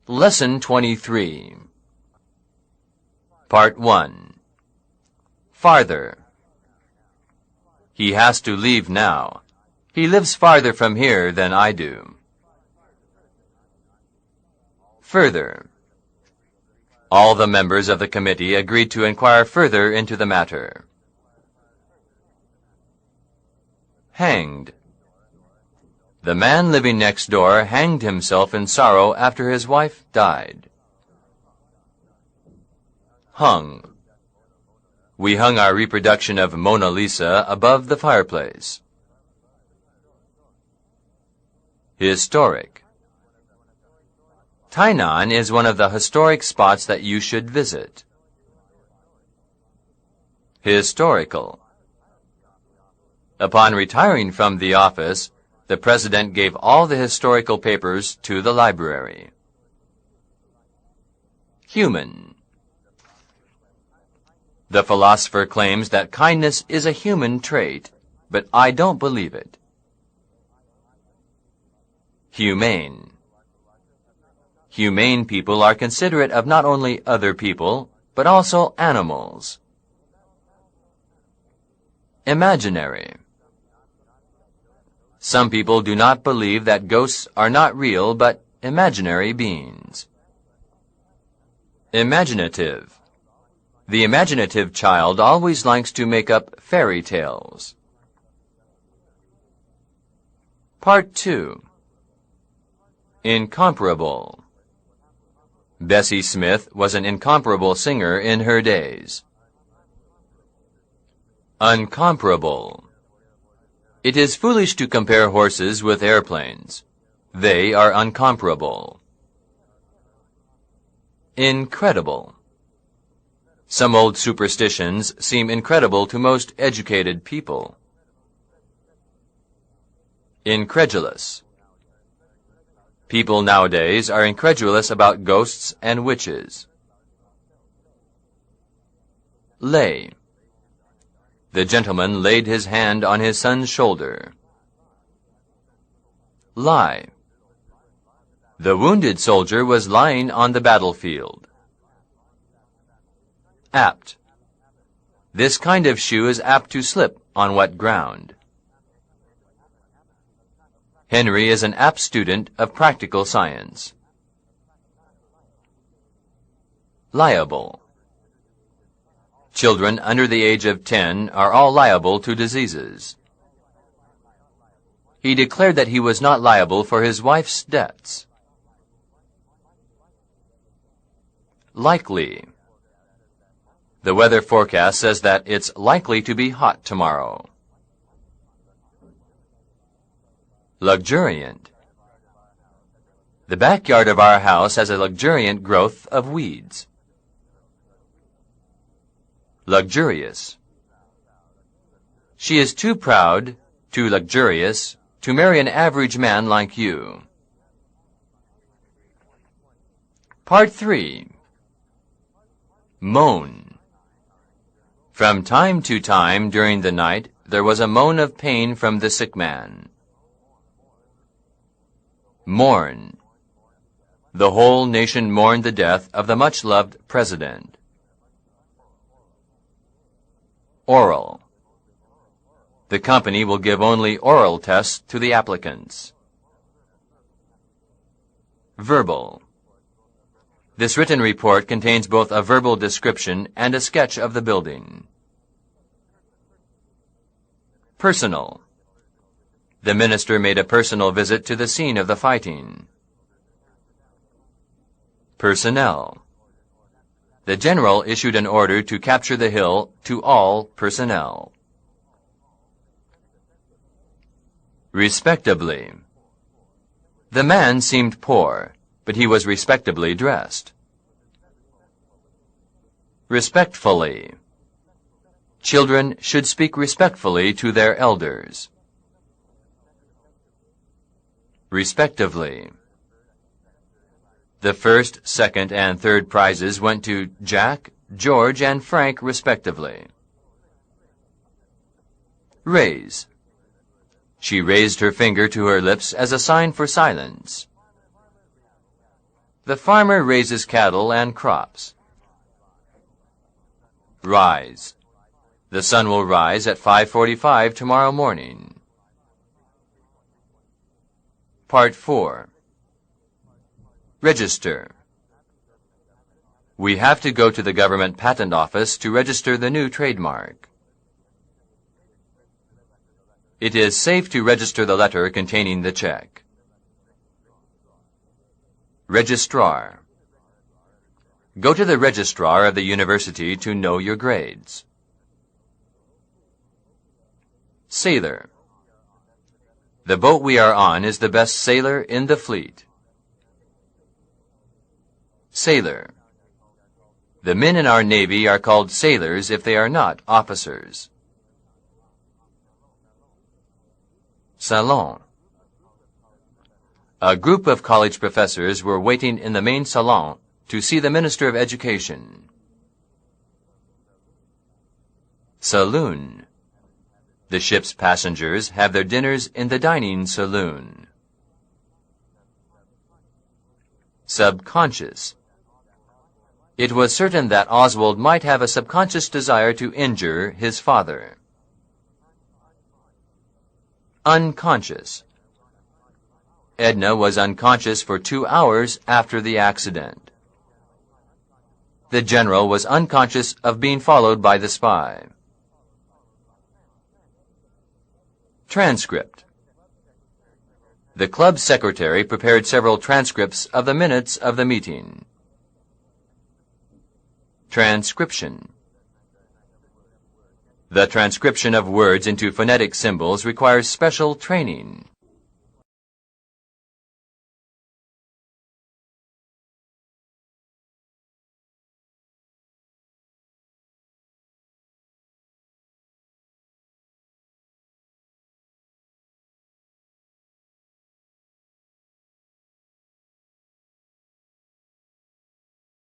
Lesson 23. Part 1. Farther. He has to leave now. He lives farther from here than I do. Further. All the members of the committee agreed to inquire further into the matter. Hanged. The man living next door hanged himself in sorrow after his wife died. Hung. We hung our reproduction of Mona Lisa above the fireplace. Historic. Tainan is one of the historic spots that you should visit. Historical. Upon retiring from the office, the president gave all the historical papers to the library. Human. The philosopher claims that kindness is a human trait, but I don't believe it. Humane. Humane people are considerate of not only other people, but also animals. Imaginary. Some people do not believe that ghosts are not real but imaginary beings. Imaginative. The imaginative child always likes to make up fairy tales. Part 2. Incomparable. Bessie Smith was an incomparable singer in her days. Uncomparable. It is foolish to compare horses with airplanes. They are uncomparable. Incredible. Some old superstitions seem incredible to most educated people. Incredulous. People nowadays are incredulous about ghosts and witches. Lay. The gentleman laid his hand on his son's shoulder. Lie. The wounded soldier was lying on the battlefield. Apt. This kind of shoe is apt to slip on wet ground. Henry is an apt student of practical science. Liable. Children under the age of 10 are all liable to diseases. He declared that he was not liable for his wife's debts. Likely. The weather forecast says that it's likely to be hot tomorrow. Luxuriant. The backyard of our house has a luxuriant growth of weeds. Luxurious. She is too proud, too luxurious, to marry an average man like you. Part 3. Moan. From time to time during the night, there was a moan of pain from the sick man. Mourn. The whole nation mourned the death of the much-loved president. Oral. The company will give only oral tests to the applicants. Verbal. This written report contains both a verbal description and a sketch of the building. Personal. The minister made a personal visit to the scene of the fighting. Personnel. The general issued an order to capture the hill to all personnel. Respectably. The man seemed poor, but he was respectably dressed. Respectfully. Children should speak respectfully to their elders. Respectively. The first, second, and third prizes went to Jack, George, and Frank respectively. Raise. She raised her finger to her lips as a sign for silence. The farmer raises cattle and crops. Rise. The sun will rise at 5:45 tomorrow morning. Part 4. Register. We have to go to the government patent office to register the new trademark. It is safe to register the letter containing the check. Registrar. Go to the registrar of the university to know your grades. Sailor. The boat we are on is the best sailor in the fleet. Sailor. The men in our Navy are called sailors if they are not officers. Salon. A group of college professors were waiting in the main salon to see the Minister of Education. Saloon. The ship's passengers have their dinners in the dining saloon. Subconscious. It was certain that Oswald might have a subconscious desire to injure his father. Unconscious. Edna was unconscious for 2 hours after the accident. The general was unconscious of being followed by the spy. Transcript. The club secretary prepared several transcripts of the minutes of the meeting. Transcription. The transcription of words into phonetic symbols requires special training.